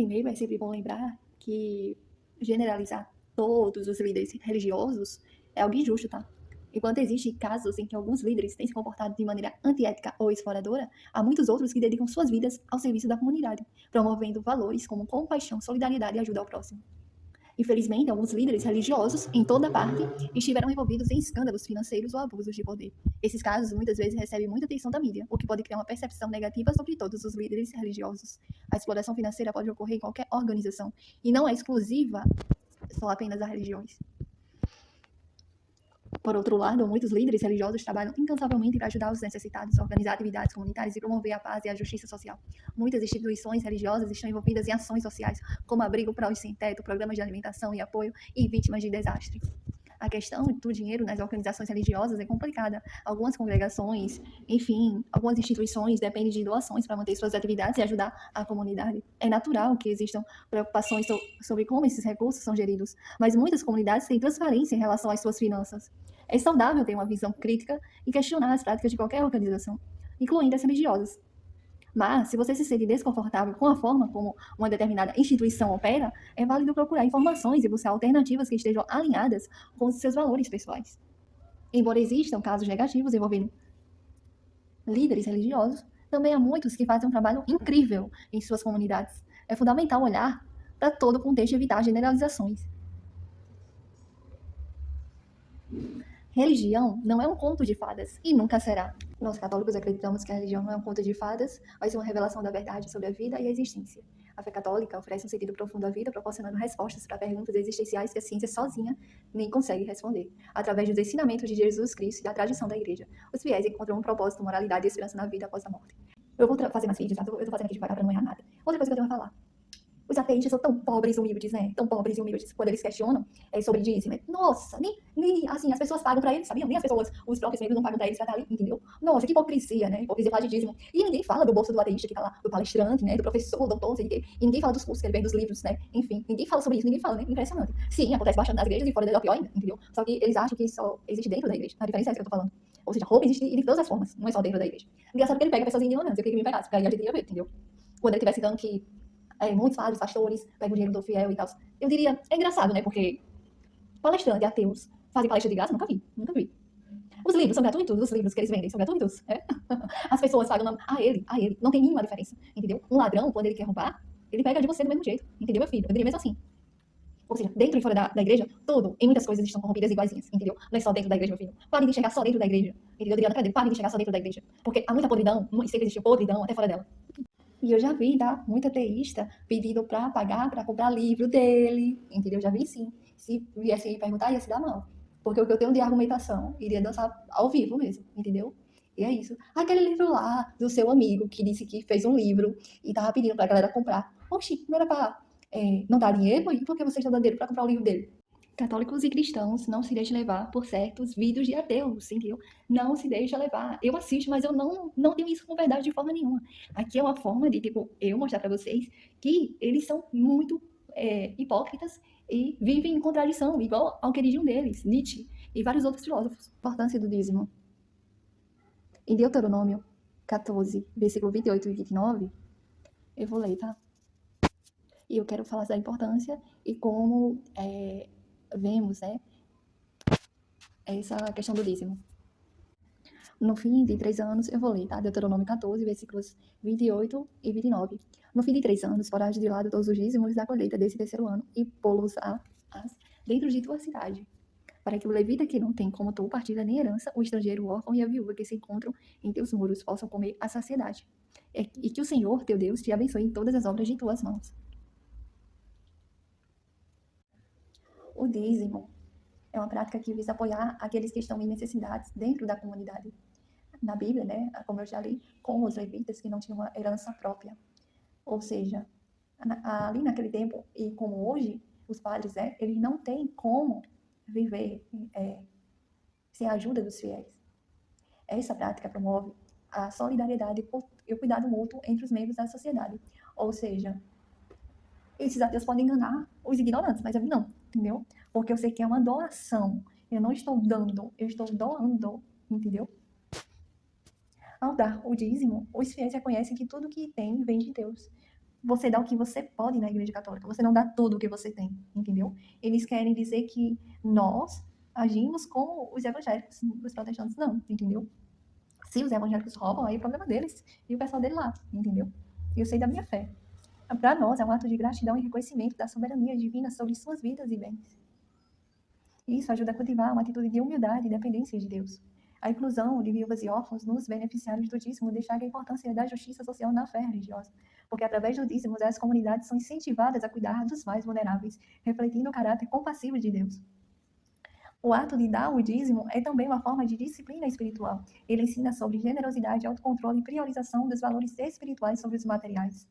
Primeiro, é sempre bom lembrar que generalizar todos os líderes religiosos é algo injusto, tá? Enquanto existem casos em que alguns líderes têm se comportado de maneira antiética ou exploradora, há muitos outros que dedicam suas vidas ao serviço da comunidade, promovendo valores como compaixão, solidariedade e ajuda ao próximo. Infelizmente, alguns líderes religiosos, em toda parte, estiveram envolvidos em escândalos financeiros ou abusos de poder. Esses casos muitas vezes recebem muita atenção da mídia, o que pode criar uma percepção negativa sobre todos os líderes religiosos. A exploração financeira pode ocorrer em qualquer organização e não é exclusiva só apenas a religiões. Por outro lado, muitos líderes religiosos trabalham incansavelmente para ajudar os necessitados, organizar atividades comunitárias e promover a paz e a justiça social. Muitas instituições religiosas estão envolvidas em ações sociais, como abrigo para os sem-teto, programas de alimentação e apoio e vítimas de desastre. A questão do dinheiro nas organizações religiosas é complicada. Algumas congregações, enfim, algumas instituições dependem de doações para manter suas atividades e ajudar a comunidade. É natural que existam preocupações sobre como esses recursos são geridos, mas muitas comunidades têm transparência em relação às suas finanças. É saudável ter uma visão crítica e questionar as práticas de qualquer organização, incluindo as religiosas. Mas, se você se sente desconfortável com a forma como uma determinada instituição opera, é válido procurar informações e buscar alternativas que estejam alinhadas com os seus valores pessoais. Embora existam casos negativos envolvendo líderes religiosos, também há muitos que fazem um trabalho incrível em suas comunidades. É fundamental olhar para todo o contexto e evitar generalizações. Religião não é um conto de fadas e nunca será. Nós católicos acreditamos que a religião não é um conto de fadas, mas uma revelação da verdade sobre a vida e a existência. A fé católica oferece um sentido profundo à vida, proporcionando respostas para perguntas existenciais que a ciência sozinha nem consegue responder. Através dos ensinamentos de Jesus Cristo e da tradição da igreja, os fiéis encontram um propósito, moralidade e esperança na vida após a morte. Eu vou fazer mais vídeos, tá? Eu tô fazendo aqui devagar para não errar nada. Outra coisa que eu tenho a falar. Os ateístas são tão pobres e humildes, né? Tão pobres e humildes quando eles questionam sobre dízimo. Nossa, nem assim, as pessoas pagam pra eles, sabiam? Nem as pessoas, os próprios membros não pagam pra eles pra estar ali, entendeu? Nossa, que hipocrisia, né? Hipocrisia falar de dízimo. E ninguém fala do bolso do ateísta que tá lá, do palestrante, né? Do professor, doutor, não sei o quê. E ninguém fala dos cursos que ele vem, dos livros, né? Enfim, ninguém fala sobre isso, ninguém fala, né? Impressionante. Sim, acontece bastante nas igrejas e fora dela é pior ainda, entendeu? Só que eles acham que só existe dentro da igreja. A diferença é essa que eu tô falando. Ou seja, roubo existe de todas as formas, não é só dentro da igreja. Engraçado que ele pega pessoas em ignorância, eu queria que me pegasse, porque aí a gente ia ver, entendeu? Quando ele estivesse dando que muitos padres, pastores, pegam o dinheiro do fiel e tal. Eu diria, é engraçado, né? Porque palestrante, ateus, fazem palestra de graça? Nunca vi, nunca vi. Os livros são gratuitos, os livros que eles vendem são gratuitos. É? As pessoas pagam a ele. Não tem nenhuma diferença, entendeu? Um ladrão, quando ele quer roubar, ele pega de você do mesmo jeito, entendeu, meu filho? Eu diria mesmo assim. Ou seja, dentro e fora da igreja, em muitas coisas estão corrompidas iguaizinhas, entendeu? Não é só dentro da igreja, meu filho. Pare de enxergar só dentro da igreja, entendeu? Adriana, cadê? Pare de enxergar só dentro da igreja. Porque há muita podridão, e sempre existe podridão até fora dela. E eu já vi, tá? Muito ateísta pedindo pra pagar pra comprar livro dele, entendeu? Já vi sim. Se viesse perguntar, ia se dar mal. Porque o que eu tenho de argumentação iria dançar ao vivo mesmo, entendeu? E é isso. Aquele livro lá do seu amigo que disse que fez um livro e tava pedindo pra galera comprar. Oxi, não era pra não dar dinheiro? E por que vocês estão dando dinheiro pra comprar o livro dele? Católicos e cristãos não se deixem levar por certos vídeos de ateus, entendeu? Não se deixa levar. Eu assisto, mas eu não tenho isso com verdade de forma nenhuma. Aqui é uma forma de, tipo, eu mostrar para vocês que eles são muito hipócritas e vivem em contradição, igual ao que diz um deles, Nietzsche, e vários outros filósofos. Importância do dízimo. Em Deuteronômio 14, versículo 28 e 29, eu vou ler, tá? E eu quero falar da importância e como vemos, né, essa questão do dízimo. No fim de 3 anos, eu vou ler, tá? Deuteronômio 14, versículos 28 e 29. No fim de 3 anos, porás de lado todos os dízimos da colheita desse terceiro ano e pô-los dentro de tua cidade, para que o levita que não tem como tu partida nem herança, o estrangeiro, o órfão e a viúva que se encontram em teus muros possam comer a saciedade. E que o Senhor, teu Deus, te abençoe em todas as obras de tuas mãos. O dízimo é uma prática que visa apoiar aqueles que estão em necessidades dentro da comunidade. Na Bíblia, né, como eu já li, com os levitas que não tinham uma herança própria. Ou seja, ali naquele tempo, e como hoje, os padres, eles não têm como viver sem a ajuda dos fiéis. Essa prática promove a solidariedade e o cuidado mútuo entre os membros da sociedade. Ou seja, esses ateus podem enganar os ignorantes, mas eu não, entendeu? Porque eu sei que é uma doação. Eu não estou dando, eu estou doando, entendeu? Ao dar o dízimo, os fiéis reconhecem que tudo que tem vem de Deus. você dá o que você pode na Igreja Católica, você não dá tudo o que você tem, entendeu? Eles querem dizer que nós agimos como os evangélicos, os protestantes não, entendeu? Se os evangélicos roubam, aí é o problema deles e o pessoal dele lá, entendeu? Eu sei da minha fé. Para nós é um ato de gratidão e reconhecimento da soberania divina sobre suas vidas e bens. Isso ajuda a cultivar uma atitude de humildade e dependência de Deus. A inclusão de viúvas e órfãos nos beneficiários do dízimo destaca a importância da justiça social na fé religiosa, porque através do dízimo as comunidades são incentivadas a cuidar dos mais vulneráveis, refletindo o caráter compassivo de Deus. O ato de dar o dízimo é também uma forma de disciplina espiritual. Ele ensina sobre generosidade, autocontrole e priorização dos valores espirituais sobre os materiais.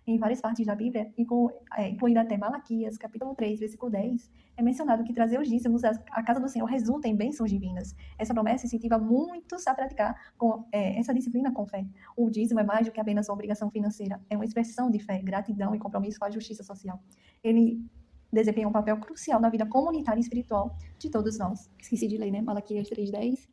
Em várias partes da Bíblia, incluindo até Malaquias, capítulo 3, versículo 10, é mencionado que trazer os dízimos à casa do Senhor resulta em bênçãos divinas. Essa promessa incentiva muitos a praticar essa disciplina com fé. O dízimo é mais do que apenas uma obrigação financeira, é uma expressão de fé, gratidão e compromisso com a justiça social. Ele desempenha um papel crucial na vida comunitária e espiritual de todos nós. Esqueci de ler, né? Malaquias 3:10.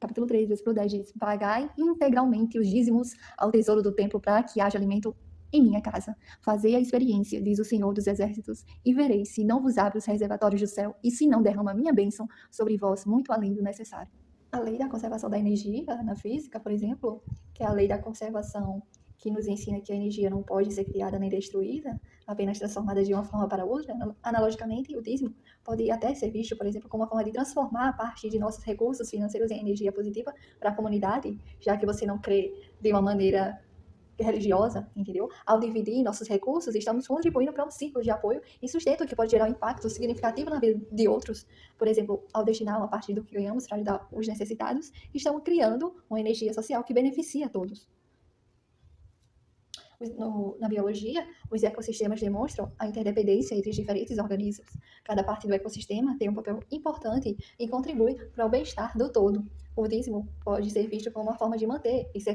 Capítulo 3, versículo 10 diz: pagai integralmente os dízimos ao tesouro do templo para que haja alimento em minha casa. Fazei a experiência, diz o Senhor dos Exércitos, e vereis se não vos abre os reservatórios do céu e se não derrama minha bênção sobre vós muito além do necessário. A lei da conservação da energia na física, por exemplo, que é a lei da conservação que nos ensina que a energia não pode ser criada nem destruída, apenas transformada de uma forma para outra, analogicamente, o dízimo pode até ser visto, por exemplo, como uma forma de transformar a parte de nossos recursos financeiros em energia positiva para a comunidade, já que você não crê de uma maneira religiosa, entendeu? Ao dividir nossos recursos, estamos contribuindo para um ciclo de apoio e sustento que pode gerar um impacto significativo na vida de outros. Por exemplo, ao destinar uma parte do que ganhamos para ajudar os necessitados, estamos criando uma energia social que beneficia a todos. Na biologia, os ecossistemas demonstram a interdependência entre os diferentes organismos. Cada parte do ecossistema tem um papel importante e contribui para o bem-estar do todo. O dízimo pode ser visto como uma forma de manter esse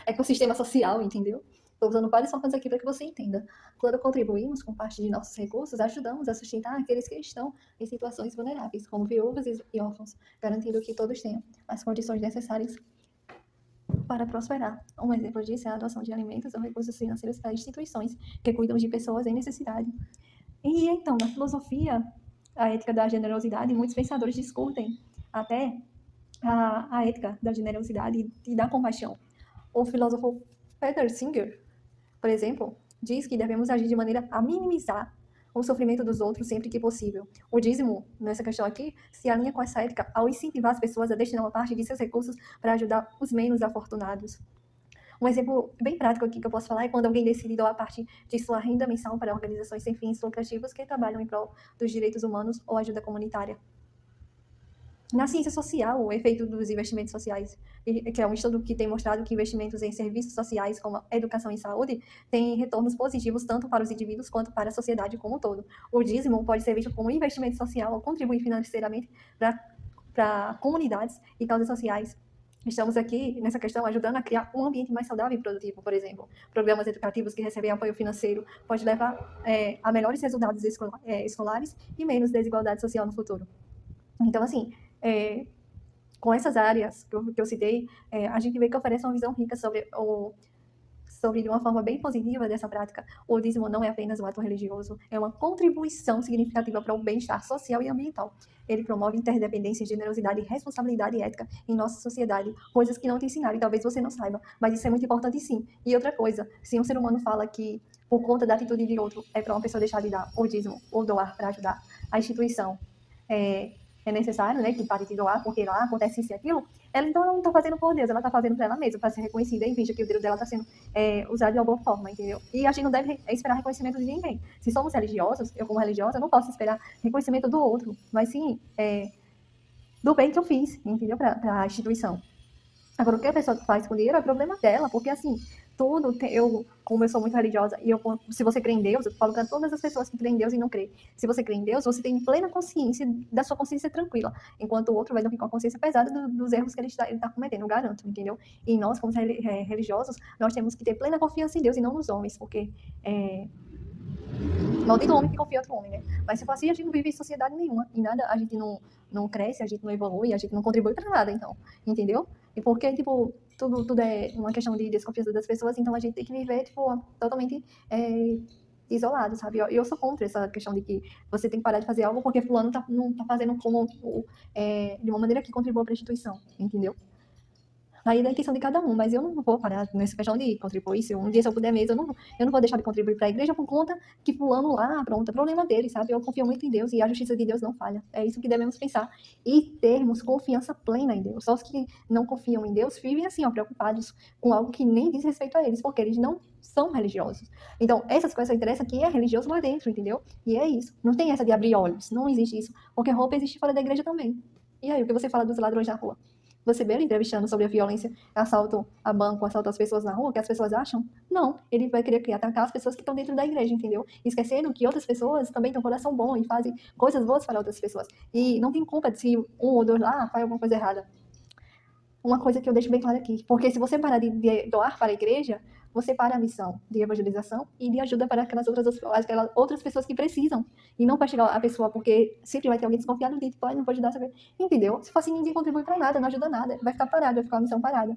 ecossistema social, entendeu? Estou usando várias formas aqui para que você entenda. Quando contribuímos com parte de nossos recursos, ajudamos a sustentar aqueles que estão em situações vulneráveis, como viúvas e órfãos, garantindo que todos tenham as condições necessárias para prosperar. Um exemplo disso é a doação de alimentos ou recursos financeiros para instituições que cuidam de pessoas em necessidade. E então, na filosofia, a ética da generosidade, muitos pensadores discutem até a ética da generosidade e da compaixão. O filósofo Peter Singer, por exemplo, diz que devemos agir de maneira a minimizar o sofrimento dos outros sempre que possível. O dízimo, nessa questão aqui, se alinha com essa ética ao incentivar as pessoas a destinar uma parte de seus recursos para ajudar os menos afortunados. Um exemplo bem prático aqui que eu posso falar é quando alguém decide doar parte de sua renda mensal para organizações sem fins lucrativos que trabalham em prol dos direitos humanos ou ajuda comunitária. Na ciência social, o efeito dos investimentos sociais, que é um estudo que tem mostrado que investimentos em serviços sociais, como educação e saúde, têm retornos positivos tanto para os indivíduos quanto para a sociedade como um todo. O dízimo pode ser visto como um investimento social ou contribuir financeiramente para comunidades e causas sociais. Estamos aqui, nessa questão, ajudando a criar um ambiente mais saudável e produtivo, por exemplo. Programas educativos que recebem apoio financeiro podem levar a melhores resultados escolares e menos desigualdade social no futuro. Então, assim, com essas áreas que eu citei, a gente vê que oferece uma visão rica sobre de uma forma bem positiva dessa prática. O dízimo não é apenas um ato religioso, é uma contribuição significativa para o bem-estar social e ambiental. Ele promove interdependência, generosidade, responsabilidade e ética em nossa sociedade, coisas que não te ensinaram e talvez você não saiba, mas isso é muito importante sim. E outra coisa, se um ser humano fala que por conta da atitude de outro é para uma pessoa deixar de dar o dízimo ou doar para ajudar a instituição, é necessário, né, que pare de doar, porque lá acontece isso e aquilo, ela então não está fazendo por Deus, ela está fazendo para ela mesma, para ser reconhecida e finge que o Deus dela está sendo usado de alguma forma, entendeu? E a gente não deve esperar reconhecimento de ninguém. Se somos religiosos, eu como religiosa, não posso esperar reconhecimento do outro, mas sim do bem que eu fiz, entendeu? Para a instituição. Agora, o que a pessoa faz com o dinheiro é problema dela, porque assim, como eu sou muito religiosa, se você crê em Deus, eu falo para todas as pessoas que creem em Deus e não creem, se você crê em Deus, você tem plena consciência da sua consciência tranquila, enquanto o outro vai dormir com a consciência pesada dos erros que ele está cometendo, eu garanto, entendeu? E nós, como religiosos, nós temos que ter plena confiança em Deus e não nos homens, porque maldito homem que confia em outro homem, né? Mas se for assim, a gente não vive em sociedade nenhuma. E nada, a gente não cresce, a gente não evolui, a gente não contribui para nada, então. Entendeu? E porque, tipo, tudo é uma questão de desconfiança das pessoas, então a gente tem que viver, tipo, totalmente isolado, sabe? Eu sou contra essa questão de que você tem que parar de fazer algo porque fulano não tá fazendo de uma maneira que contribua para a instituição, entendeu? Aí da intenção de cada um, mas eu não vou parar nessa questão de contribuir. Se um dia, se eu puder mesmo, eu não vou deixar de contribuir para a igreja por conta que fulano lá, pronto, é problema dele, sabe? Eu confio muito em Deus e a justiça de Deus não falha. É isso que devemos pensar. E termos confiança plena em Deus. Só os que não confiam em Deus vivem assim, ó, preocupados com algo que nem diz respeito a eles, porque eles não são religiosos. Então, essas coisas só interessam quem é religioso lá dentro, entendeu? E é isso. Não tem essa de abrir olhos. Não existe isso. Porque roupa existe fora da igreja também. E aí, o que você fala dos ladrões na rua? Você vê ele entrevistando sobre a violência, assalto a banco, assalto às pessoas na rua, o que as pessoas acham? Não, ele vai querer atacar as pessoas que estão dentro da igreja, entendeu? Esquecendo que outras pessoas também têm um coração bom e fazem coisas boas para outras pessoas. E não tem culpa de se um ou dois lá faz alguma coisa errada. Uma coisa que eu deixo bem claro aqui, porque se você parar de doar para a igreja, você para a missão de evangelização e de ajuda para aquelas outras pessoas que precisam. E não para chegar a pessoa, porque sempre vai ter alguém desconfiado de tipo, não vou ajudar, saber. Entendeu? Se for assim, ninguém contribui para nada, não ajuda nada. Vai ficar parado, vai ficar uma missão parada.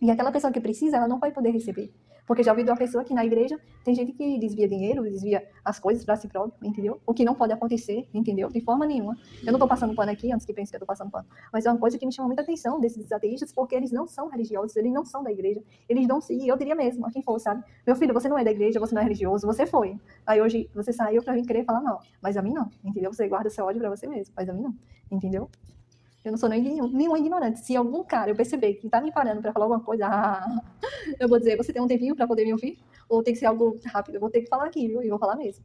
E aquela pessoa que precisa, ela não vai poder receber. Porque já ouvi de uma pessoa que na igreja tem gente que desvia dinheiro, desvia as coisas para si próprio, entendeu? O que não pode acontecer, entendeu? De forma nenhuma. Eu não tô passando pano aqui, antes que pense que eu tô passando pano. Mas é uma coisa que me chama muita atenção desses ateístas, porque eles não são religiosos, eles não são da igreja. Eles não se, eu diria mesmo, a quem for, sabe? Meu filho, você não é da igreja, você não é religioso, você foi. Aí hoje você saiu pra mim querer falar mal. Mas a mim não, entendeu? Você guarda seu ódio pra você mesmo, mas a mim não, entendeu? Eu não sou nenhum ignorante. Se algum cara eu perceber que tá me parando pra falar alguma coisa, eu vou dizer, você tem um tempinho pra poder me ouvir? Ou tem que ser algo rápido? Eu vou ter que falar aqui, viu? E vou falar mesmo.